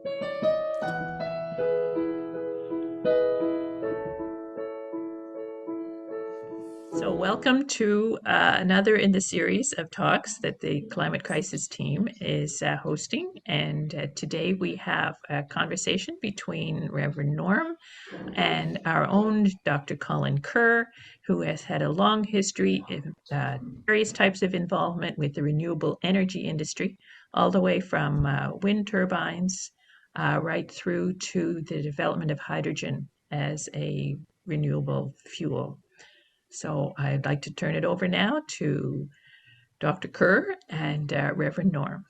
So welcome to another in the series of talks that the Climate Crisis team is hosting. And today we have a conversation between Reverend Norm and our own Dr. Colin Kerr, who has had a long history of various types of involvement with the renewable energy industry, all the way from wind turbines right through to the development of hydrogen as a renewable fuel. So I'd like to turn it over now to Dr. Kerr and Reverend Norm.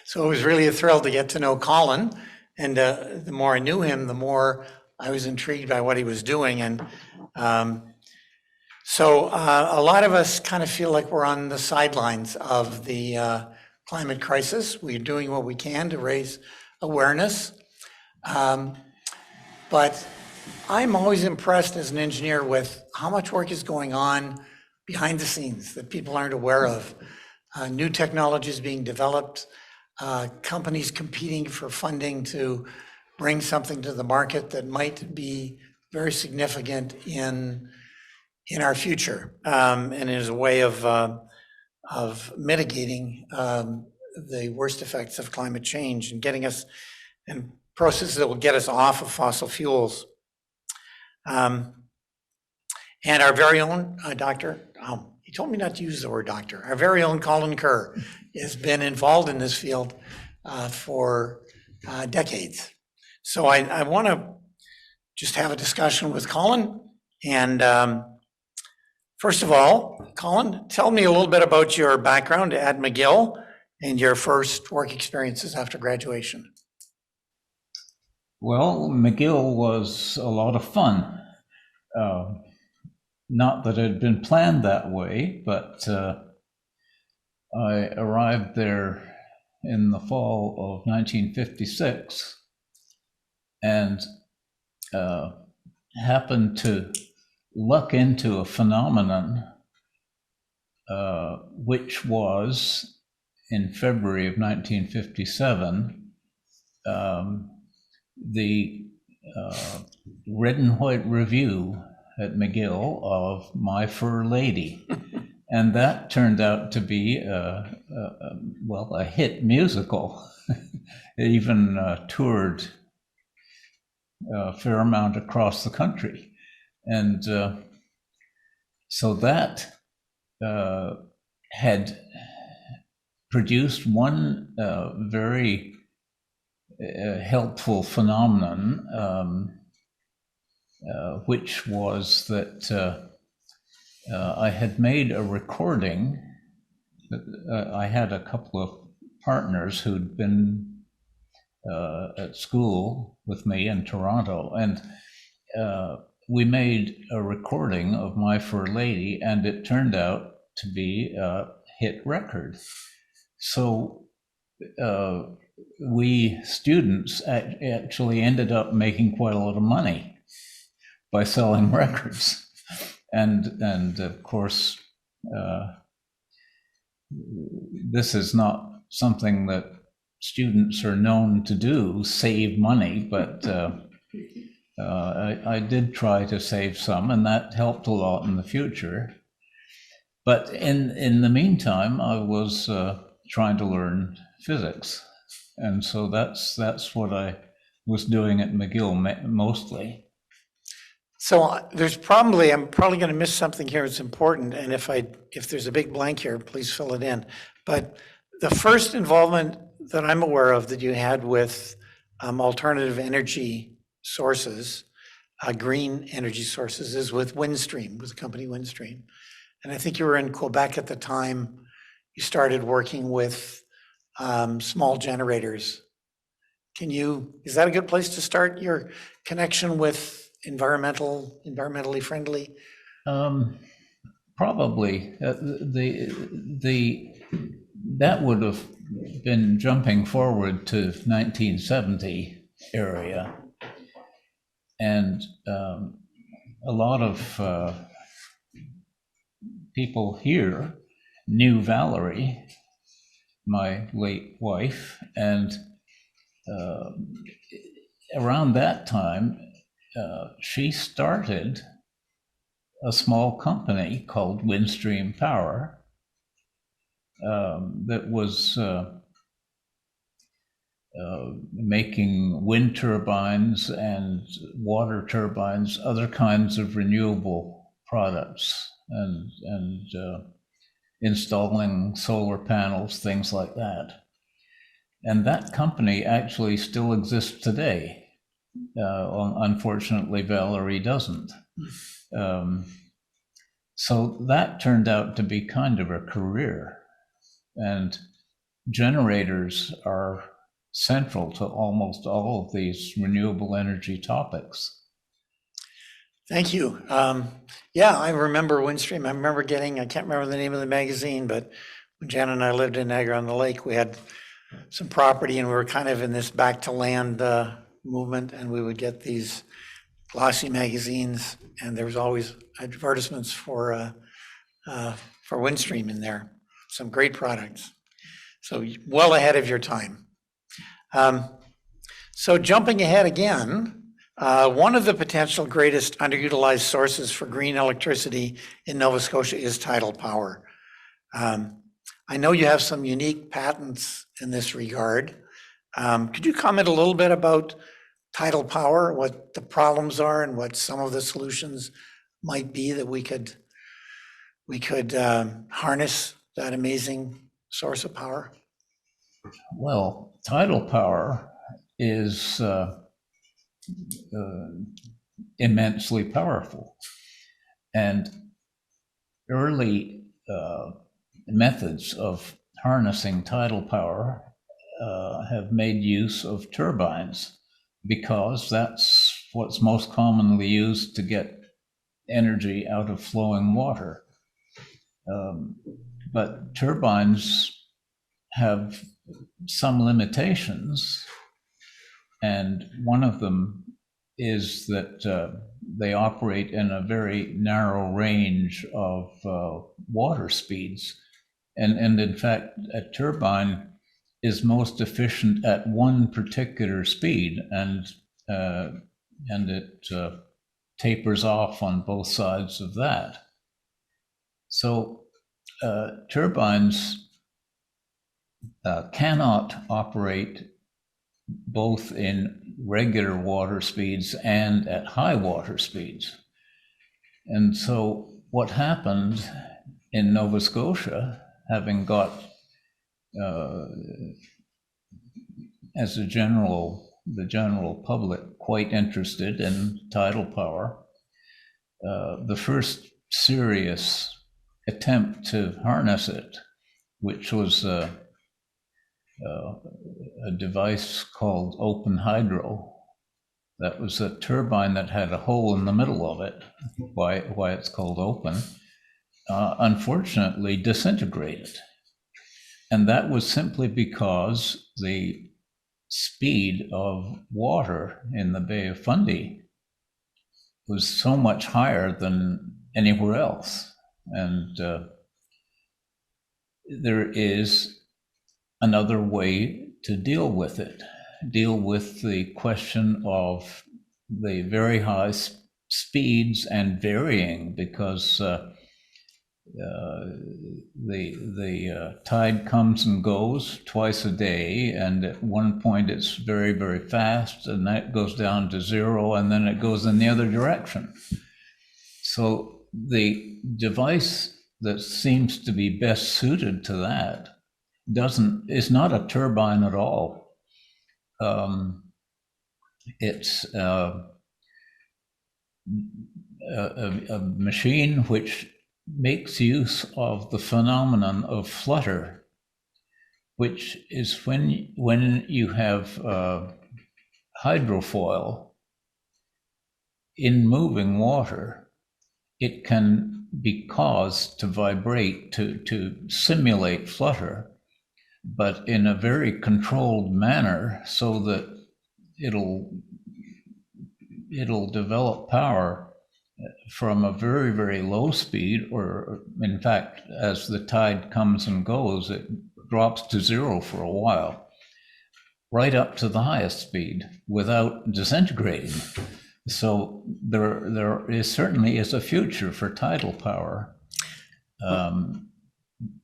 So it was really a thrill to get to know Colin. And the more I knew him, the more I was intrigued by what he was doing. And so a lot of us kind of feel like we're on the sidelines of the climate crisis. We're doing what we can to raise awareness. But I'm always impressed as an engineer with how much work is going on behind the scenes that people aren't aware of. New technologies being developed, companies competing for funding to bring something to the market that might be very significant in our future, and is a way of mitigating the worst effects of climate change and getting us in processes that will get us off of fossil fuels. And our very own doctor, he told me not to use the word doctor, our very own Colin Kerr has been involved in this field for decades. So I want to just have a discussion with Colin. And first of all, Colin, tell me a little bit about your background at McGill and your first work experiences after graduation. Well, McGill was a lot of fun. Not that it had been planned that way, but I arrived there in the fall of 1956 and happened to luck into a phenomenon which was, in February of 1957, the red and white review at McGill of My Fair Lady. And that turned out to be a hit musical. It even toured a fair amount across the country. And so that had produced one very helpful phenomenon, which was that I had made a recording. I had a couple of partners who'd been at school with me in Toronto, and we made a recording of My Fair Lady, and it turned out to be a hit record. So we students actually ended up making quite a lot of money by selling records. And of course, this is not something that students are known to do, save money, but I did try to save some, and that helped a lot in the future. But in the meantime, I was trying to learn physics. And so that's what I was doing at McGill mostly. So I'm probably going to miss something here that's important. And if there's a big blank here, please fill it in. But the first involvement that I'm aware of that you had with alternative energy sources, green energy sources, is with Windstream, with the company Windstream. And I think you were in Quebec at the time. You started working with small generators. Is that a good place to start your connection with environmentally friendly? Probably. That would have been jumping forward to 1970 area. And a lot of people here knew Valerie, my late wife, and around that time, she started a small company called Windstream Power that was making wind turbines and water turbines, other kinds of renewable products, and installing solar panels, things like that. And that company actually still exists today. Unfortunately, Valerie doesn't. So that turned out to be kind of a career. And generators are central to almost all of these renewable energy topics. Thank you. Yeah, I remember Windstream. I remember getting, I can't remember the name of the magazine, but when Jan and I lived in Niagara-on-the-Lake, we had some property and we were kind of in this back to land movement, and we would get these glossy magazines, and there was always advertisements for Windstream in there. Some great products. So well ahead of your time. So jumping ahead again, one of the potential greatest underutilized sources for green electricity in Nova Scotia is tidal power. I know you have some unique patents in this regard. Could you comment a little bit about tidal power, what the problems are and what some of the solutions might be that we could harness that amazing source of power? Well, tidal power is immensely powerful. And early methods of harnessing tidal power have made use of turbines, because that's what's most commonly used to get energy out of flowing water. But turbines have some limitations, and one of them is that they operate in a very narrow range of water speeds. And in fact, a turbine is most efficient at one particular speed, and it tapers off on both sides of that. So turbines cannot operate both in regular water speeds and at high water speeds. And so what happened in Nova Scotia, having got as the general public quite interested in tidal power, the first serious attempt to harness it, which was a device called open hydro. That was a turbine that had a hole in the middle of it, why it's called open, unfortunately disintegrated. And that was simply because the speed of water in the Bay of Fundy was so much higher than anywhere else. And there is another way to deal with it, deal with the question of the very high speeds and varying, because the tide comes and goes twice a day, and at one point it's very, very fast, and that goes down to zero, and then it goes in the other direction. So the device that seems to be best suited to that is not a turbine at all. It's a machine which makes use of the phenomenon of flutter, which is when you have hydrofoil in moving water, it can be caused to vibrate, to simulate flutter, but in a very controlled manner, so that it'll develop power from a very, very low speed, or in fact, as the tide comes and goes, it drops to zero for a while. right up to the highest speed without disintegrating. So there is certainly is a future for tidal power,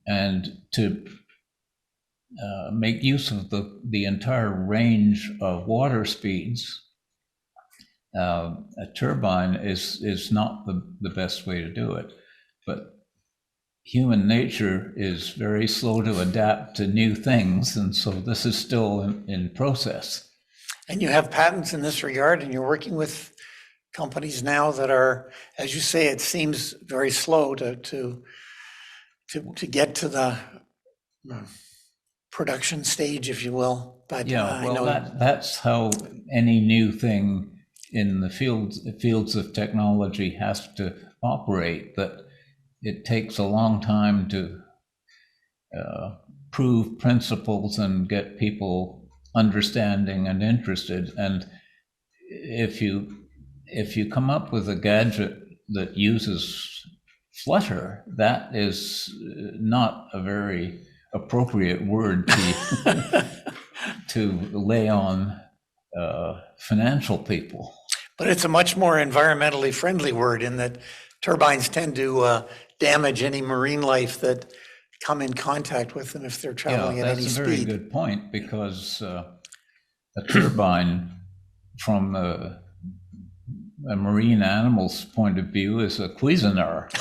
and to make use of the entire range of water speeds. A turbine is not the best way to do it, but human nature is very slow to adapt to new things, and so this is still in process. And you have patents in this regard, and you're working with companies now that are, as you say, it seems very slow to get to the production stage, if you will. But yeah, well, that's how any new thing in the fields of technology has to operate, that it takes a long time to prove principles and get people understanding and interested. And if you come up with a gadget that uses Flutter, that is not a very appropriate word to lay on financial people. But it's a much more environmentally friendly word, in that turbines tend to damage any marine life that come in contact with them if they're traveling at any speed. That's a very good point, because a turbine, from a marine animal's point of view, is a Cuisinart.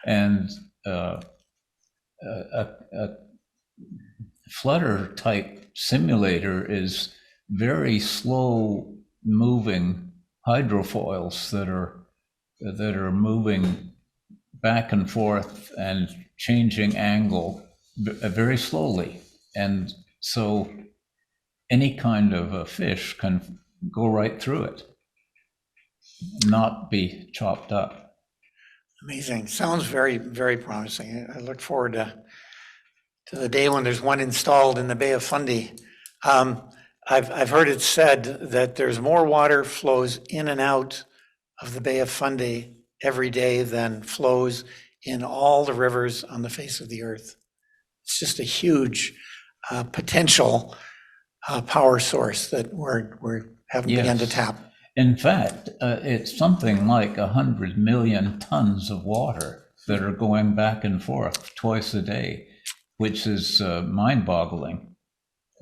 And a Flutter type simulator is very slow moving hydrofoils that are moving back and forth and changing angle very slowly. And so any kind of a fish can go right through it, not be chopped up. Amazing. Sounds very, very promising. I look forward to the day when there's one installed in the Bay of Fundy. I've heard it said that there's more water flows in and out of the Bay of Fundy every day than flows in all the rivers on the face of the earth. It's just a huge potential power source that we're having begun to tap. In fact, it's something like 100 million tons of water that are going back and forth twice a day, which is mind-boggling.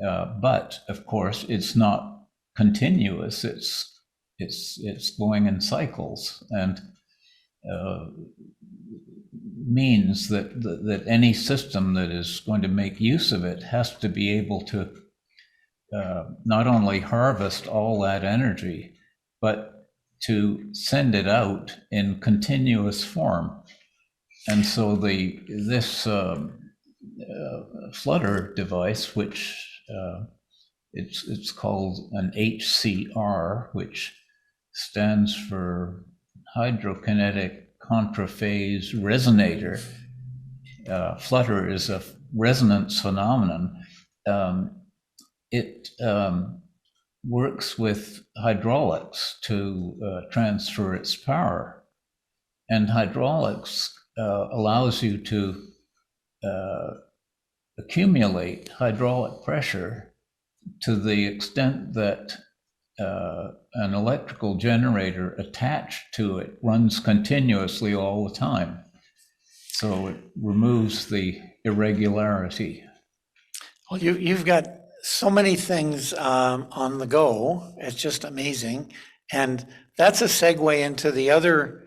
But of course, it's not continuous. It's going in cycles, and means that any system that is going to make use of it has to be able to not only harvest all that energy, but to send it out in continuous form. And so this Flutter device, which it's called an HCR, which stands for hydrokinetic contraphase resonator. Flutter is a resonance phenomenon. It works with hydraulics to transfer its power. And hydraulics allows you to accumulate hydraulic pressure to the extent that an electrical generator attached to it runs continuously all the time. So it removes the irregularity. Well, you've got so many things on the go. It's just amazing. And that's a segue into the other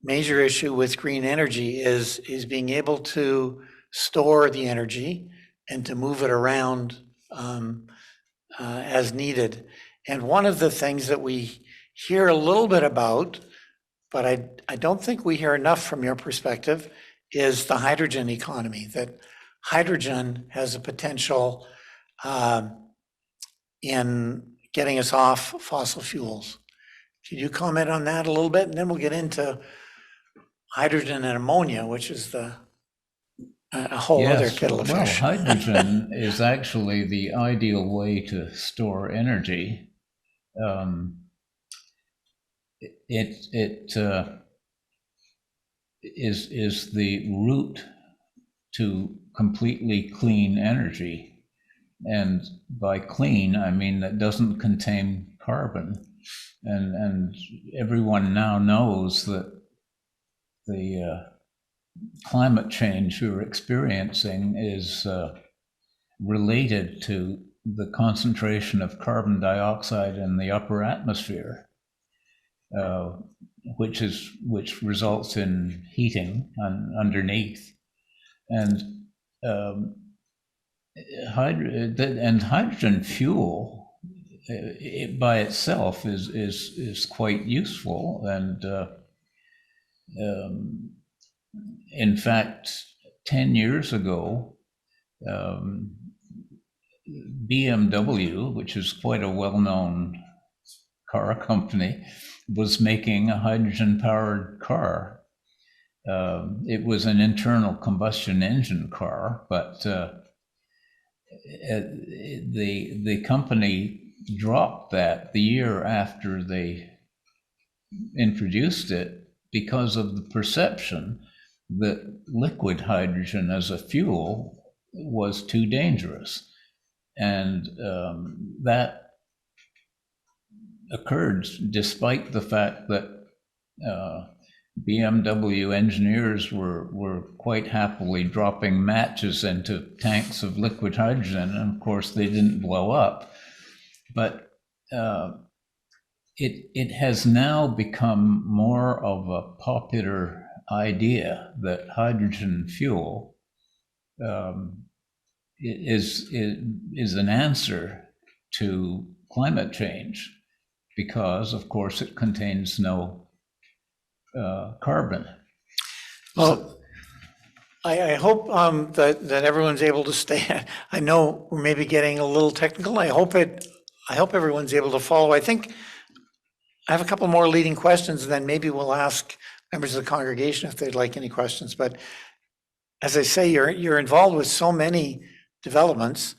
major issue with green energy is being able to store the energy and to move it around as needed. And one of the things that we hear a little bit about, but I don't think we hear enough from your perspective, is the hydrogen economy, that hydrogen has a potential in getting us off fossil fuels. Could you comment on that a little bit? And then we'll get into hydrogen and ammonia, which is a whole other kettle of fish. Well, hydrogen is actually the ideal way to store energy. It is the route to completely clean energy. And by clean, I mean that doesn't contain carbon. And everyone now knows that the climate change we're experiencing is related to the concentration of carbon dioxide in the upper atmosphere, which results in heating underneath. And hydrogen fuel by itself is quite useful. And in fact, 10 years ago, BMW, which is quite a well-known car company, was making a hydrogen-powered car. It was an internal combustion engine car, but the company dropped that the year after they introduced it because of the perception that liquid hydrogen as a fuel was too dangerous. And that occurred despite the fact that BMW engineers were quite happily dropping matches into tanks of liquid hydrogen, and of course they didn't blow up. But it has now become more of a popular idea that hydrogen fuel is an answer to climate change, because of course it contains no carbon. Well, I hope that everyone's able to stay. I know we're maybe getting a little technical. I hope everyone's able to follow. I think I have a couple more leading questions, and then maybe we'll ask members of the congregation if they'd like any questions. But as I say, you're involved with so many developments.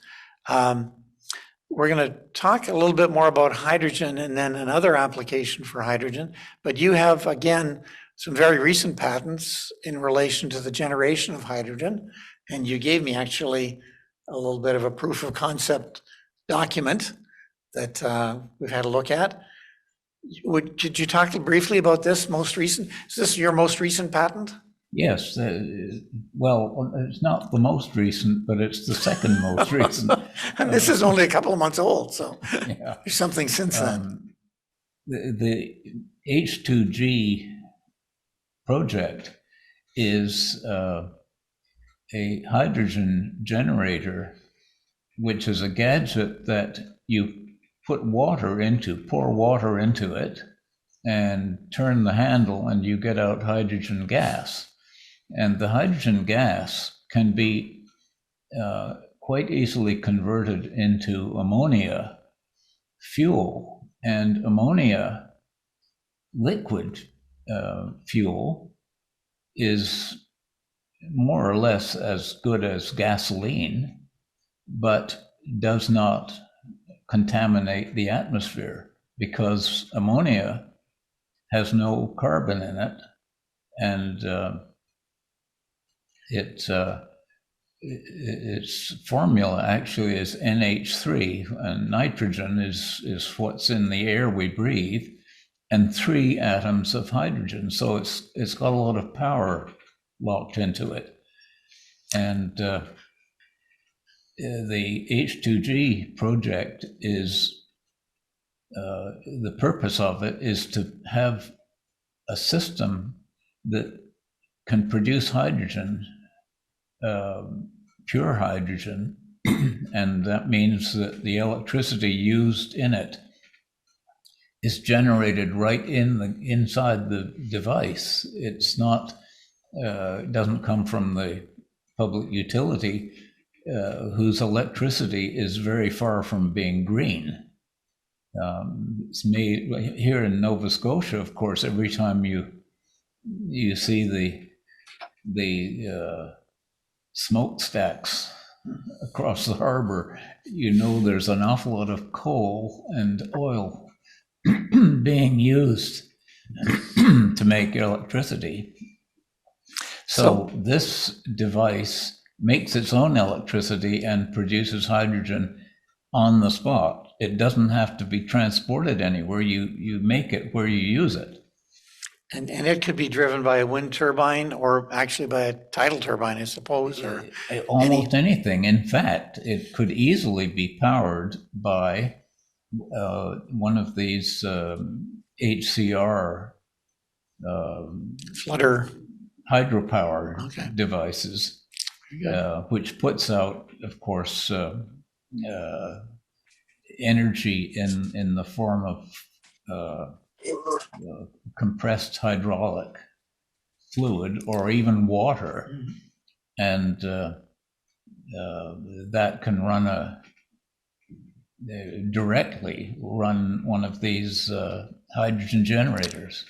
We're going to talk a little bit more about hydrogen and then another application for hydrogen. But you have, again, some very recent patents in relation to the generation of hydrogen. And you gave me actually a little bit of a proof of concept document that we've had a look at. Could you talk briefly about this most recent? Is this your most recent patent? Yes. Well, it's not the most recent, but it's the second most recent. And this is only a couple of months old, so Yeah. there's something since then. The H2G project is a hydrogen generator, which is a gadget that you pour water into it, and turn the handle, and you get out hydrogen gas. And the hydrogen gas can be quite easily converted into ammonia fuel. And ammonia liquid fuel is more or less as good as gasoline, but does not contaminate the atmosphere, because ammonia has no carbon in it, and its formula actually is NH3, and nitrogen is what's in the air we breathe, and 3 atoms of hydrogen. So it's got a lot of power locked into it. And the H2G project is, the purpose of it is to have a system that can produce hydrogen, pure hydrogen, and that means that the electricity used in it is generated right inside the device. It's not, doesn't come from the public utility, whose electricity is very far from being green. It's made here in Nova Scotia, of course. Every time you see the smokestacks across the harbor, you know there's an awful lot of coal and oil being used to make electricity. So this device makes its own electricity and produces hydrogen on the spot. It doesn't have to be transported anywhere. You make it where you use it. And it could be driven by a wind turbine or actually by a tidal turbine, I suppose, or almost anything. In fact, it could easily be powered by one of these HCR Flutter hydropower devices, which puts out, of course, energy in the form of compressed hydraulic fluid or even water. And that can directly run one of these hydrogen generators.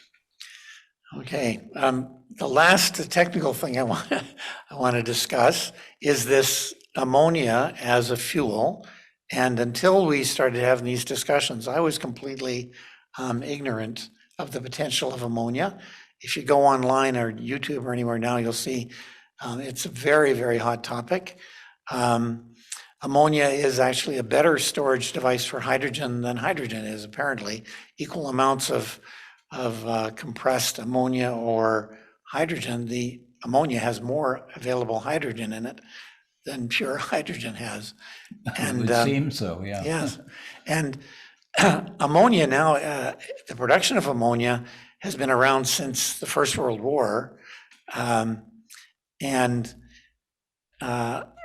Okay. The last technical thing I want to discuss is this ammonia as a fuel. And until we started having these discussions, I was completely ignorant of the potential of ammonia. If you go online or YouTube or anywhere now, you'll see it's a very, very hot topic. Ammonia is actually a better storage device for hydrogen than hydrogen is, apparently. Equal amounts of compressed ammonia or hydrogen, the ammonia has more available hydrogen in it than pure hydrogen has. And it would seem so, yeah. Yes. And ammonia now, the production of ammonia has been around since the First World War.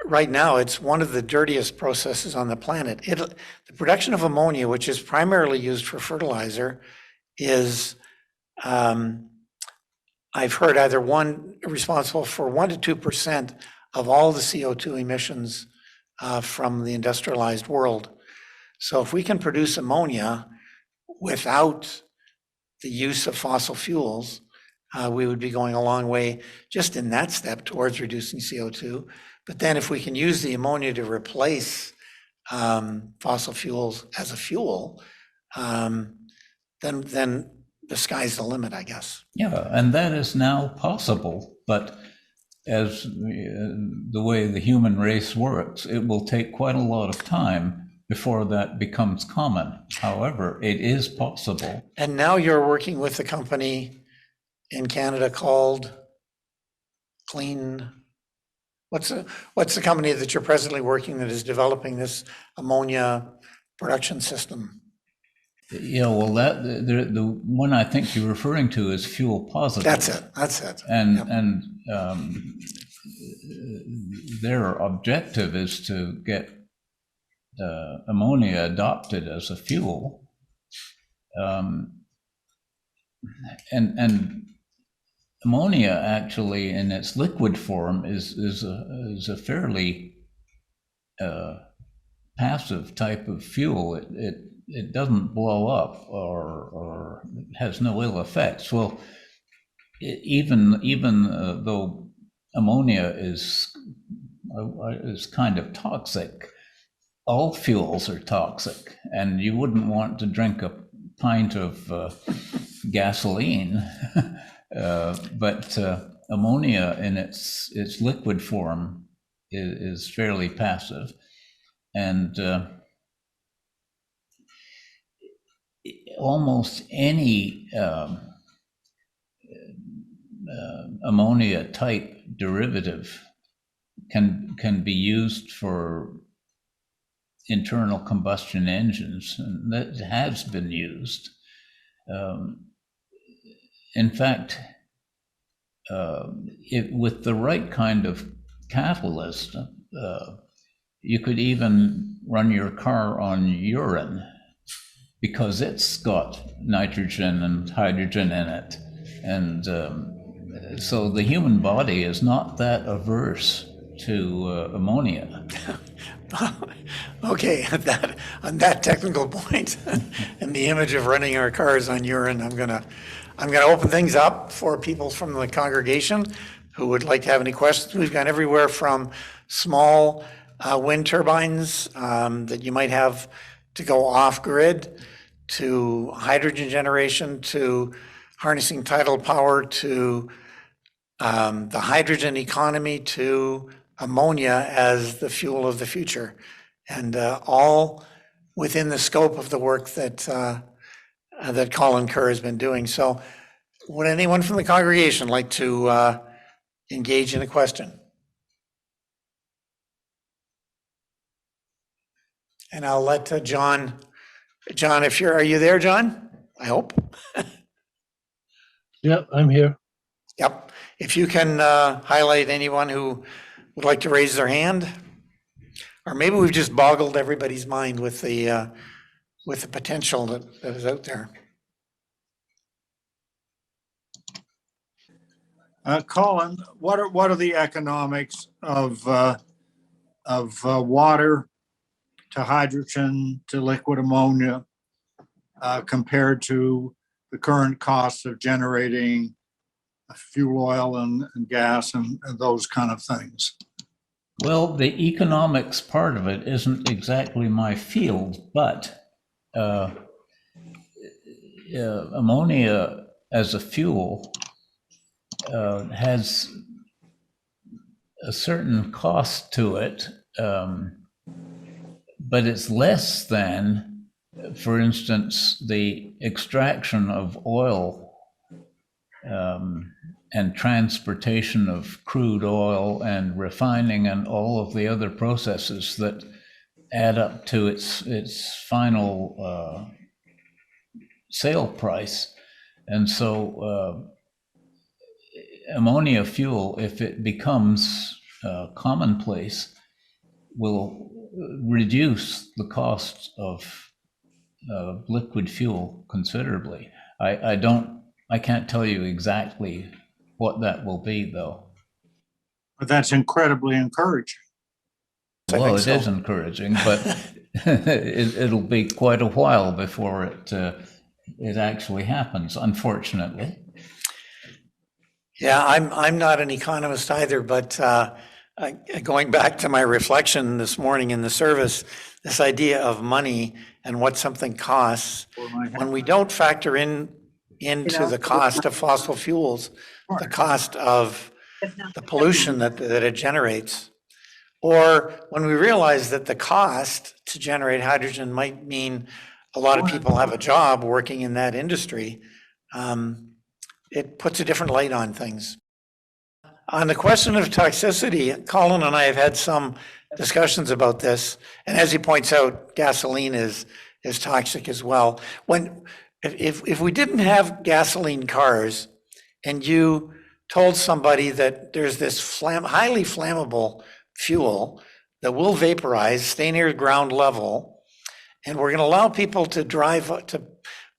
Right now, it's one of the dirtiest processes on the planet. The production of ammonia, which is primarily used for fertilizer, is, I've heard, either responsible for 1% to 2% of all the CO2 emissions from the industrialized world. So if we can produce ammonia without the use of fossil fuels, we would be going a long way just in that step towards reducing CO2. But then if we can use the ammonia to replace fossil fuels as a fuel, then the sky's the limit, I guess. Yeah, and that is now possible, but as the way the human race works, it will take quite a lot of time before that becomes common. However, it is possible. And now you're working with a company in Canada called Clean. What's the company that you're presently working that is developing this ammonia production system? Yeah, well, the one I think you're referring to is Fuel Positive. That's it. And Yep. and their objective is to get ammonia adopted as a fuel, and ammonia actually in its liquid form is a fairly passive type of fuel. It doesn't blow up or has no ill effects. Well, even though ammonia is kind of toxic, all fuels are toxic, and you wouldn't want to drink a pint of gasoline. But ammonia in its liquid form is fairly passive, and almost any ammonia type derivative can be used for internal combustion engines, and that has been used. In fact, with the right kind of catalyst, you could even run your car on urine, because it's got nitrogen and hydrogen in it. And so the human body is not that averse to ammonia. Okay, on that technical point, and the image of running our cars on urine, I'm gonna open things up for people from the congregation who would like to have any questions. We've got everywhere from small wind turbines that you might have to go off grid, to hydrogen generation, to harnessing tidal power, to the hydrogen economy, to ammonia as the fuel of the future, and all within the scope of the work that Colin Kerr has been doing. So would anyone from the congregation like to engage in a question? And I'll let John, are you there, John? I hope. Yep, I'm here. Yep. If you can highlight anyone who would like to raise their hand, or maybe we've just boggled everybody's mind with the potential that is out there. Colin, what are the economics of water to hydrogen to liquid ammonia compared to the current costs of generating fuel oil and gas and those kind of things? Well, the economics part of it isn't exactly my field, but ammonia as a fuel has a certain cost to it, but it's less than, for instance, the extraction of oil and transportation of crude oil and refining and all of the other processes that add up to its final sale price. And so ammonia fuel, if it becomes commonplace, will reduce the cost of liquid fuel considerably. I can't tell you exactly what that will be, though. But that's incredibly encouraging. Well, it is encouraging, but it'll be quite a while before it actually happens, unfortunately. Yeah, I'm not an economist either, but going back to my reflection this morning in the service, this idea of money and what something costs, when we don't factor into the cost of fossil fuels, the cost of the pollution that it generates, or when we realize that the cost to generate hydrogen might mean a lot of people have a job working in that industry, it puts a different light on things. On the question of toxicity, Colin and I have had some discussions about this, and as he points out, gasoline is toxic as well. If we didn't have gasoline cars and you told somebody that there's this highly flammable fuel that will vaporize, stay near ground level, and we're going to allow people to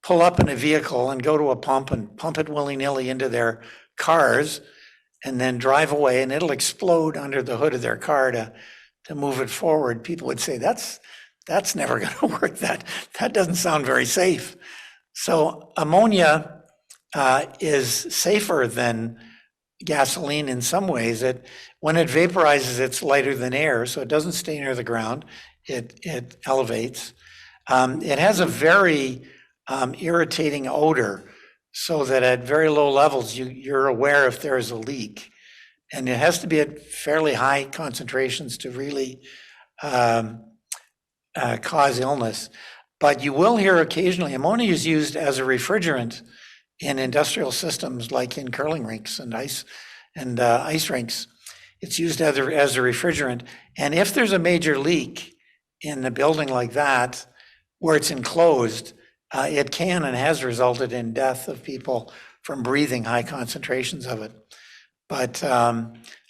pull up in a vehicle and go to a pump and pump it willy-nilly into their cars and then drive away, and it'll explode under the hood of their car to move it forward, people would say, that's never going to work. That doesn't sound very safe. So ammonia is safer than gasoline in some ways. When it vaporizes, it's lighter than air, so it doesn't stay near the ground. It elevates. It has a very irritating odor, so that at very low levels, you're aware if there is a leak. And it has to be at fairly high concentrations to really cause illness. But you will hear occasionally, ammonia is used as a refrigerant in industrial systems, like in curling rinks and ice rinks. It's used as a refrigerant. And if there's a major leak in a building like that, where it's enclosed, it can and has resulted in death of people from breathing high concentrations of it. But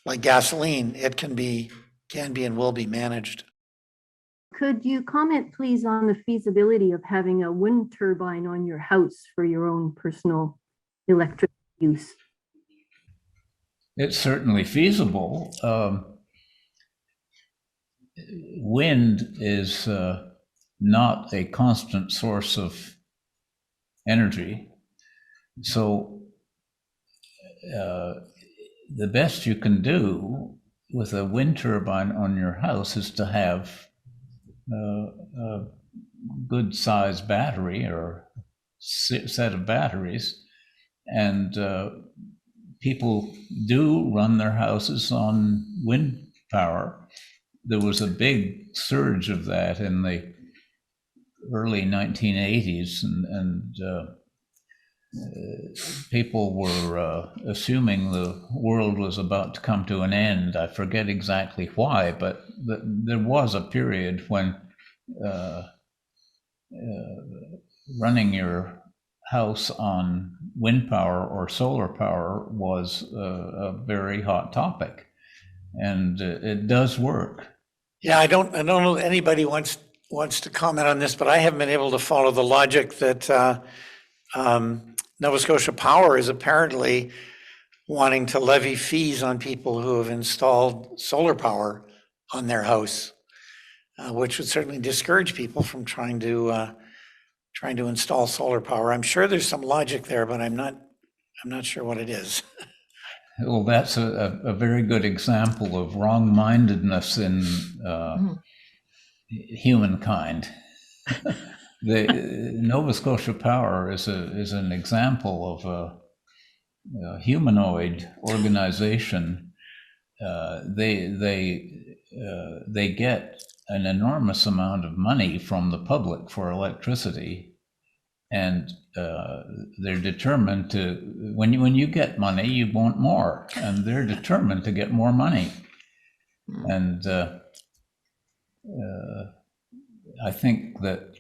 like gasoline, it can be and will be managed. Could you comment, please, on the feasibility of having a wind turbine on your house for your own personal electric use? It's certainly feasible. Wind is not a constant source of energy. So the best you can do with a wind turbine on your house is to have a good sized battery or set of batteries. And people do run their houses on wind power. There was a big surge of that in the early 1980s, and people were assuming the world was about to come to an end. I forget exactly why, but there was a period when running your house on wind power or solar power was a very hot topic, and it does work. Yeah, I don't know if anybody wants to comment on this, but I haven't been able to follow the logic that Nova Scotia Power is apparently wanting to levy fees on people who have installed solar power on their house, which would certainly discourage people from trying to install solar power. I'm sure there's some logic there, but I'm not sure what it is. Well, that's a very good example of wrong-mindedness in humankind. The Nova Scotia Power is an example of a humanoid organization. They get an enormous amount of money from the public for electricity, and they're determined to. When you get money, you want more, and they're determined to get more money. And I think that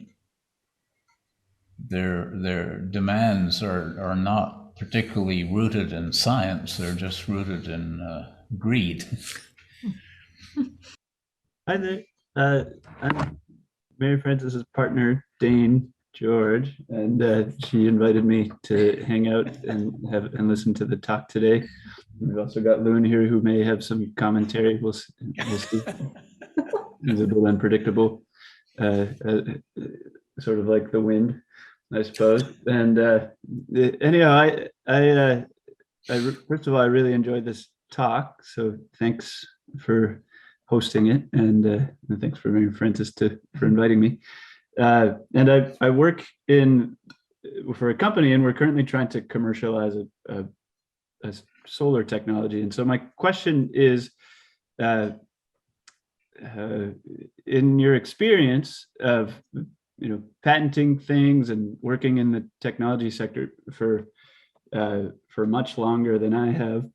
their demands are not particularly rooted in science. They're just rooted in greed. Hi there. I'm Mary Francis's partner, Dane George, and she invited me to hang out and listen to the talk today. We've also got Loon here, who may have some commentary. We'll see. He's a bit unpredictable, sort of like the wind, I suppose. And anyhow, I first of all, I really enjoyed this talk. So thanks for hosting it, and thanks for Mary Francis for inviting me. And I work for a company, and we're currently trying to commercialize a solar technology. And so my question is, in your experience of patenting things and working in the technology sector for much longer than I have,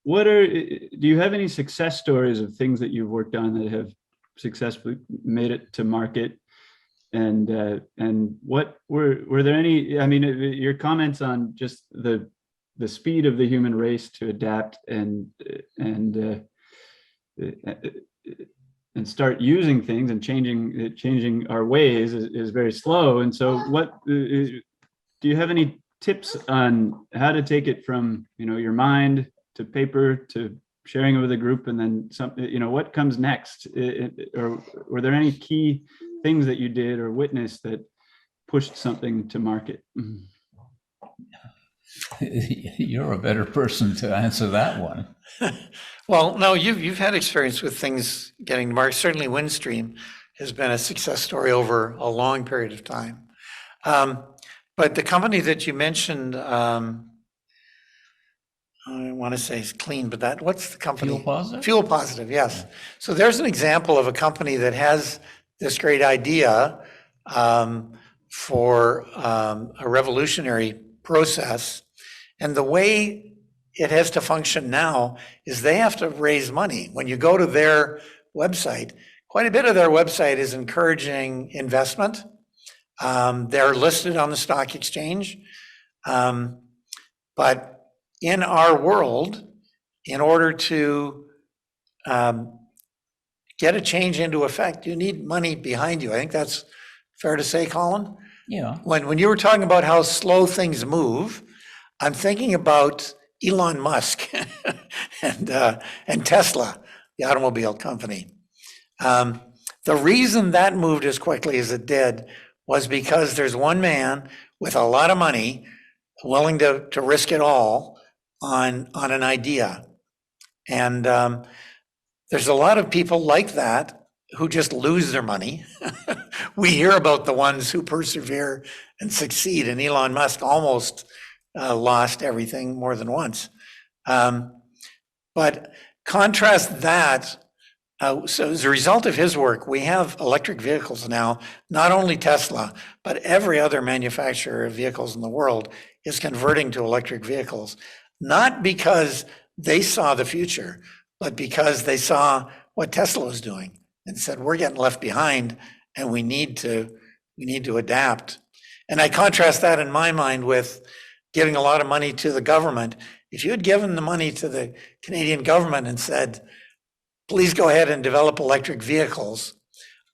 do you have any success stories of things that you've worked on that have successfully made it to market? And what were there any? I mean, your comments on just the speed of the human race to adapt and start using things and changing our ways is very slow. And so, what do you have any tips on how to take it from your mind to paper to sharing it with a group, and then what comes next? Or were there any key things that you did or witnessed that pushed something to market? You're a better person to answer that one. Well, no, you've had experience with things getting to market. Certainly Windstream has been a success story over a long period of time. But the company that you mentioned, I want to say is clean, but what's the company? Fuel Positive? Fuel Positive, yes. So there's an example of a company that has this great idea for a revolutionary process. And the way it has to function now is they have to raise money. When you go to their website, quite a bit of their website is encouraging investment. They're listed on the stock exchange. But in our world, in order to get a change into effect, you need money behind you. I think that's fair to say, Colin? Yeah. When you were talking about how slow things move, I'm thinking about Elon Musk and Tesla, the automobile company. The reason that moved as quickly as it did was because there's one man with a lot of money willing to risk it all on an idea. And there's a lot of people like that who just lose their money. We hear about the ones who persevere and succeed, and Elon Musk almost lost everything more than once. But Contrast that. So as a result of his work, we have electric vehicles now. Not only Tesla, but every other manufacturer of vehicles in the world is converting to electric vehicles, not because they saw the future, but because they saw what Tesla was doing and said, we're getting left behind and we need to adapt. And I contrast that in my mind with giving a lot of money to the government. If you had given the money to the Canadian government and said, please go ahead and develop electric vehicles,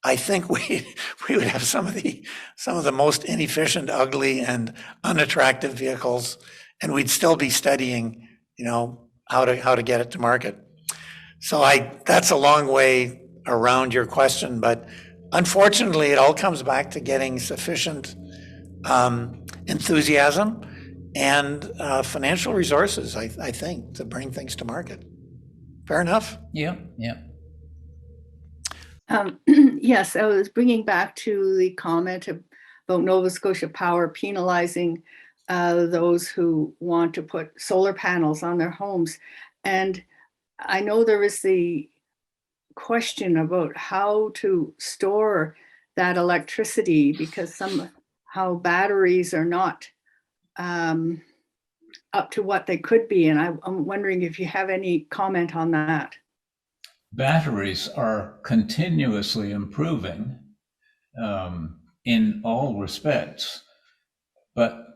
I think we would have some of the most inefficient, ugly, and unattractive vehicles, and we'd still be studying, how to get it to market. So that's a long way around your question, but unfortunately, it all comes back to getting sufficient enthusiasm and financial resources, I think, to bring things to market. Fair enough? Yeah, yeah. Yes, I was bringing back to the comment about Nova Scotia Power penalizing those who want to put solar panels on their homes. And I know there is the question about how to store that electricity because somehow batteries are not up to what they could be. And I'm wondering if you have any comment on that. Batteries are continuously improving in all respects, but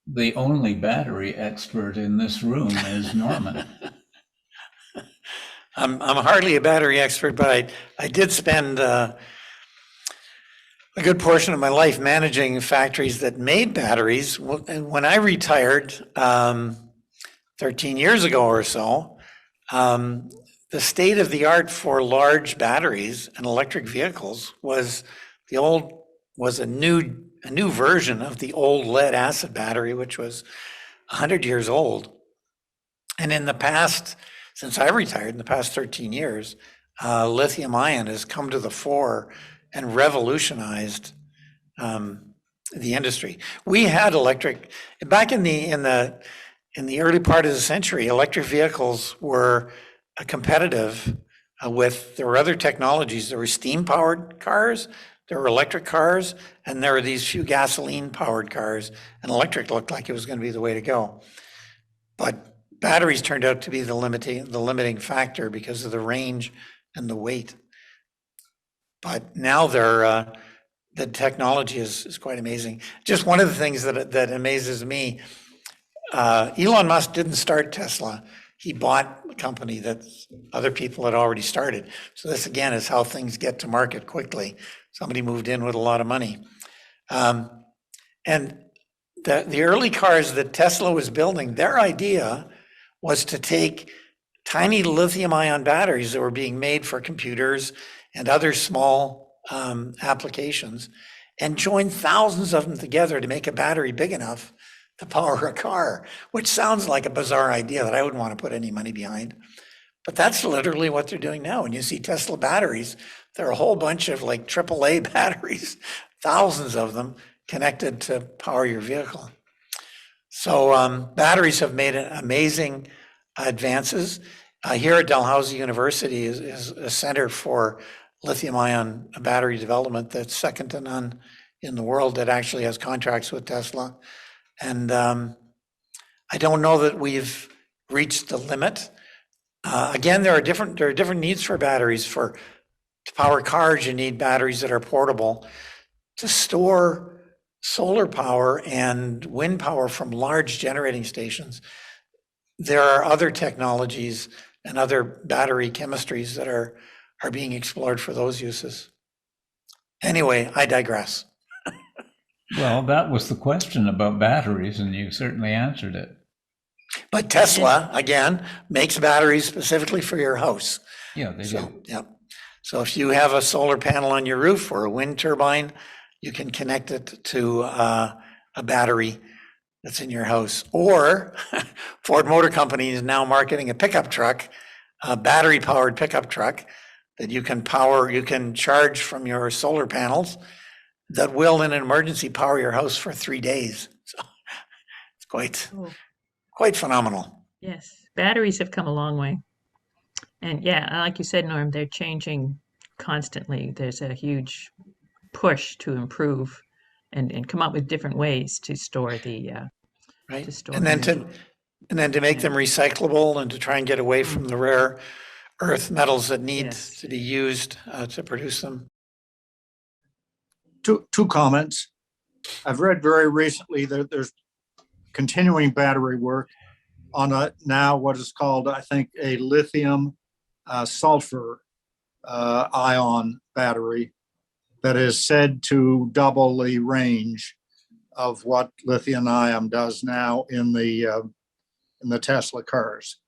the only battery expert in this room is Norman. I'm hardly a battery expert, but I did spend a good portion of my life managing factories that made batteries. And when I retired 13 years ago or so, the state of the art for large batteries and electric vehicles was a new version of the old lead acid battery, which was 100 years old. And in the past, since I retired, in the past 13 years, lithium ion has come to the fore and revolutionized the industry. We had electric back in the early part of the century. Electric vehicles were competitive there were other technologies. There were steam-powered cars, there were electric cars, and there were these few gasoline-powered cars. And electric looked like it was going to be the way to go, but batteries turned out to be the limiting factor because of the range and the weight. But now the technology is quite amazing. Just one of the things that amazes me, Elon Musk didn't start Tesla. He bought a company that other people had already started. So this again is how things get to market quickly. Somebody moved in with a lot of money. And the early cars that Tesla was building, their idea was to take tiny lithium ion batteries that were being made for computers and other small applications and join thousands of them together to make a battery big enough to power a car, which sounds like a bizarre idea that I wouldn't want to put any money behind. But that's literally what they're doing now. When you see Tesla batteries, there are a whole bunch of like AAA batteries, thousands of them connected to power your vehicle. So batteries have made amazing advances. Here at Dalhousie University is a center for lithium-ion battery development that's second to none in the world, that actually has contracts with Tesla. And I don't know that we've reached the limit. Again, there are different needs for batteries. To power cars, you need batteries that are portable. To store solar power and wind power from large generating stations, there are other technologies and other battery chemistries that are being explored for those uses. Anyway, I digress. Well, that was the question about batteries, and you certainly answered it. But Tesla, again, makes batteries specifically for your house. Yeah, they do. Yeah. So if you have a solar panel on your roof or a wind turbine, you can connect it to a battery that's in your house. Or Ford Motor Company is now marketing a pickup truck, a battery-powered pickup truck that you can charge from your solar panels that will, in an emergency, power your house for 3 days. So it's quite phenomenal. Yes, batteries have come a long way. And yeah, like you said, Norm, they're changing constantly. There's a huge push to improve and come up with different ways to store the right? to store And then energy. to make Yeah. them recyclable and to try and get away from the rare earth metals that need Yes. to be used to produce them. Two comments. I've read very recently that there's continuing battery work on now what is called, I think, a lithium sulfur ion battery that is said to double the range of what lithium ion does now in the Tesla cars.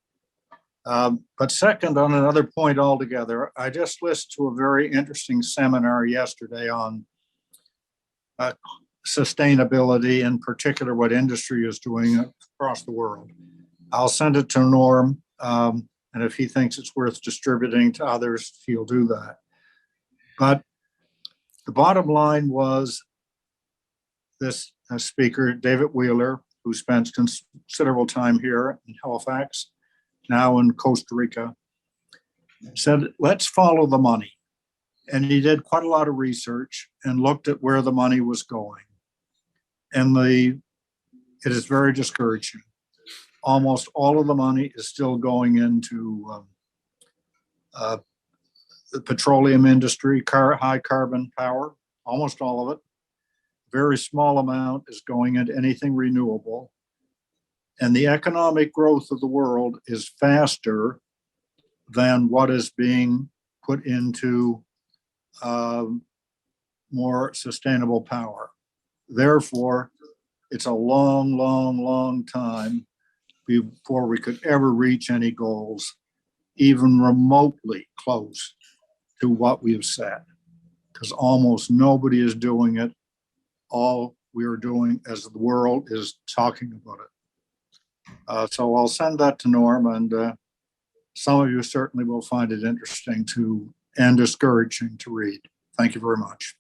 But second, on another point altogether, I just listened to a very interesting seminar yesterday on sustainability, in particular what industry is doing across the world. I'll send it to Norm, and if he thinks it's worth distributing to others, he'll do that. But the bottom line was this speaker, David Wheeler, who spent considerable time here in Halifax, now in Costa Rica, said, let's follow the money. And he did quite a lot of research and looked at where the money was going. And it is very discouraging. Almost all of the money is still going into the petroleum industry, high carbon power, almost all of it. Very small amount is going into anything renewable. And the economic growth of the world is faster than what is being put into more sustainable power. Therefore, it's a long, long, long time before we could ever reach any goals, even remotely close to what we have set, because almost nobody is doing it. All we are doing as the world is talking about it. So I'll send that to Norm, and some of you certainly will find it interesting and discouraging to read. Thank you very much.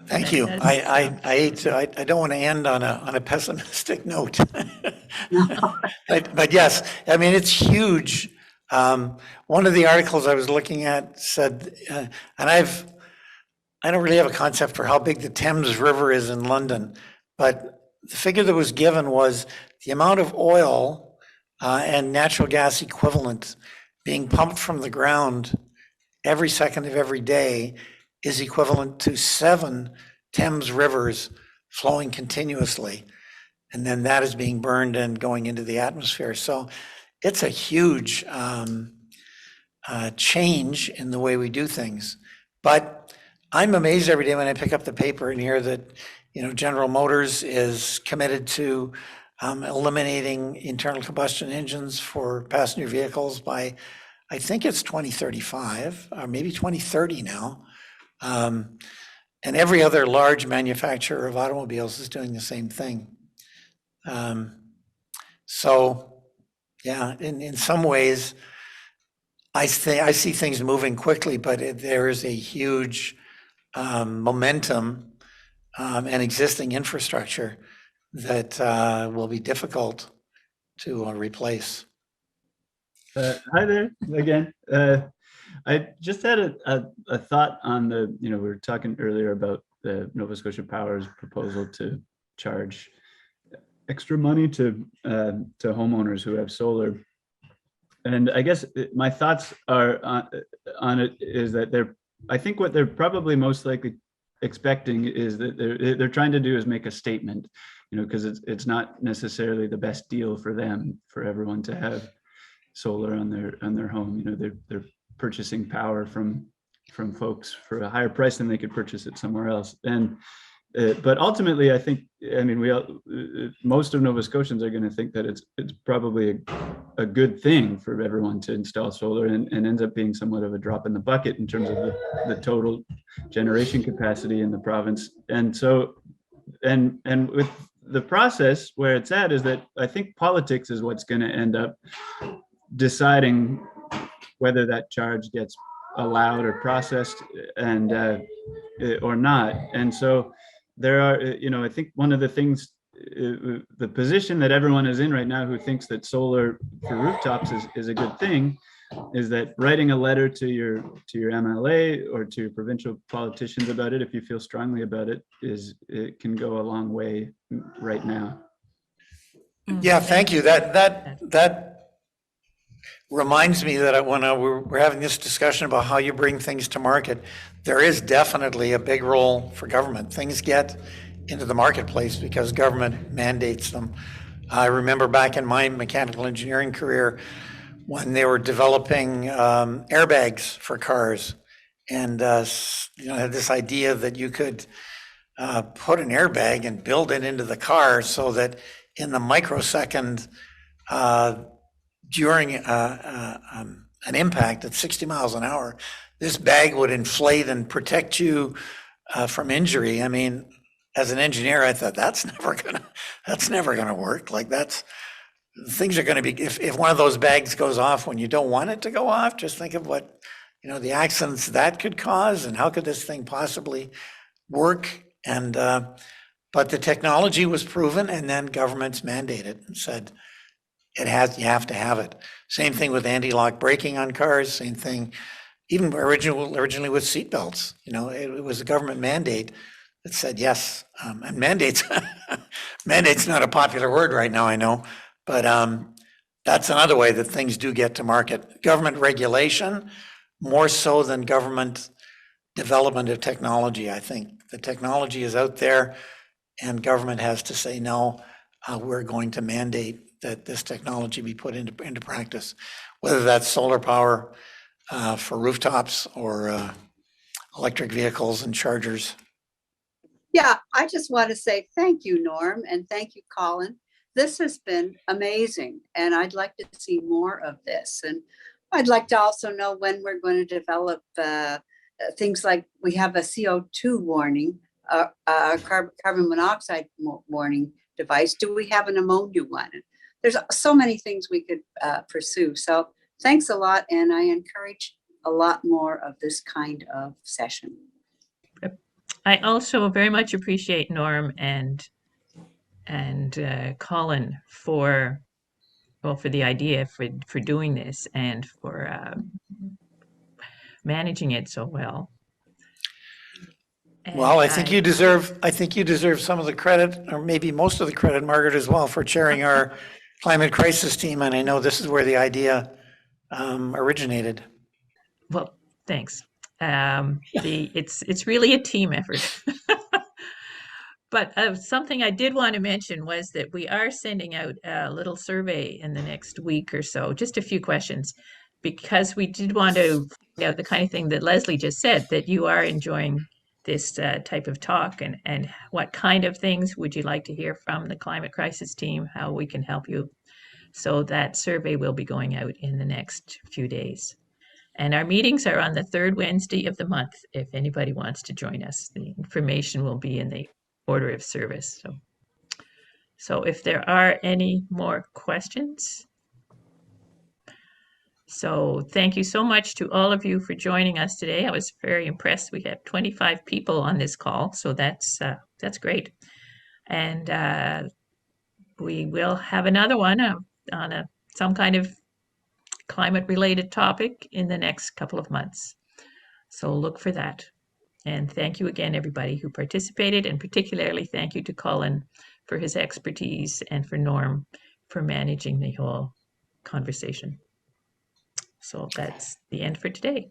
Thank you. I don't want to end on a pessimistic note. But yes, I mean, it's huge. One of the articles I was looking at said, and I don't really have a concept for how big the Thames River is in London, but the figure that was given was the amount of oil and natural gas equivalent being pumped from the ground every second of every day is equivalent to 7 Thames rivers flowing continuously. And then that is being burned and going into the atmosphere. So it's a huge change in the way we do things. But I'm amazed every day when I pick up the paper and hear that, General Motors is committed to eliminating internal combustion engines for passenger vehicles by, I think it's 2035 or maybe 2030 now. And every other large manufacturer of automobiles is doing the same thing. So yeah, in some ways, I see things moving quickly, but there is a huge momentum and existing infrastructure that will be difficult to replace. Hi there again. I just had a thought on we were talking earlier about the Nova Scotia Power's proposal to charge extra money to homeowners who have solar. And I guess my thoughts are on it is that I think what they're probably most likely expecting is that they're trying to do is make a statement, because it's not necessarily the best deal for them, for everyone to have solar on their home. They're purchasing power from folks for a higher price than they could purchase it somewhere else. And but ultimately, I think, most of Nova Scotians are going to think that it's probably a good thing for everyone to install solar, and ends up being somewhat of a drop in the bucket in terms of the total generation capacity in the province. And so, and with the process where it's at is that I think politics is what's going to end up deciding whether that charge gets allowed or processed and or not. And so there are, I think one of the things, the position that everyone is in right now who thinks that solar for rooftops is a good thing, is that writing a letter to your MLA or to your provincial politicians about it, if you feel strongly about it, it can go a long way right now. Yeah, thank you. That reminds me that when we're having this discussion about how you bring things to market, there is definitely a big role for government. Things get into the marketplace because government mandates them. I remember back in my mechanical engineering career when they were developing airbags for cars, and had this idea that you could put an airbag and build it into the car so that in the microsecond during an impact at 60 miles an hour, this bag would inflate and protect you from injury. I mean, as an engineer, I thought that's never gonna work. Like things are gonna be, if one of those bags goes off when you don't want it to go off, just think of what, the accidents that could cause and how could this thing possibly work. And, but the technology was proven, and then governments mandated and said, you have to have it. Same thing with anti-lock braking on cars, same thing, even originally with seatbelts. It was a government mandate that said yes. And mandate's not a popular word right now, I know, but that's another way that things do get to market. Government regulation, more so than government development of technology, I think. The technology is out there, and government has to say, no, we're going to mandate that this technology be put into practice, whether that's solar power for rooftops or electric vehicles and chargers. Yeah, I just want to say thank you, Norm, and thank you, Colin. This has been amazing, and I'd like to see more of this. And I'd like to also know when we're going to develop things like we have a CO2 warning, carbon monoxide warning device. Do we have an ammonia one? There's so many things we could pursue. So thanks a lot, and I encourage a lot more of this kind of session. I also very much appreciate Norm and Colin for the idea for doing this and for managing it so well. Well, I think you deserve some of the credit, or maybe most of the credit, Margaret, as well, for chairing our climate crisis team. And I know this is where the idea originated. Well, thanks. It's really a team effort. But something I did want to mention was that we are sending out a little survey in the next week or so, just a few questions, because we did want to find out the kind of thing that Leslie just said, that you are enjoying this type of talk, and what kind of things would you like to hear from the climate crisis team, how we can help you. So that survey will be going out in the next few days. And our meetings are on the third Wednesday of the month, if anybody wants to join us. The information will be in the order of service. So if there are any more questions. So thank you so much to all of you for joining us today. I was very impressed. We have 25 people on this call, so that's great. And we will have another one on some kind of climate-related topic in the next couple of months. So look for that. And thank you again, everybody who participated, and particularly thank you to Colin for his expertise and for Norm for managing the whole conversation. So that's the end for today.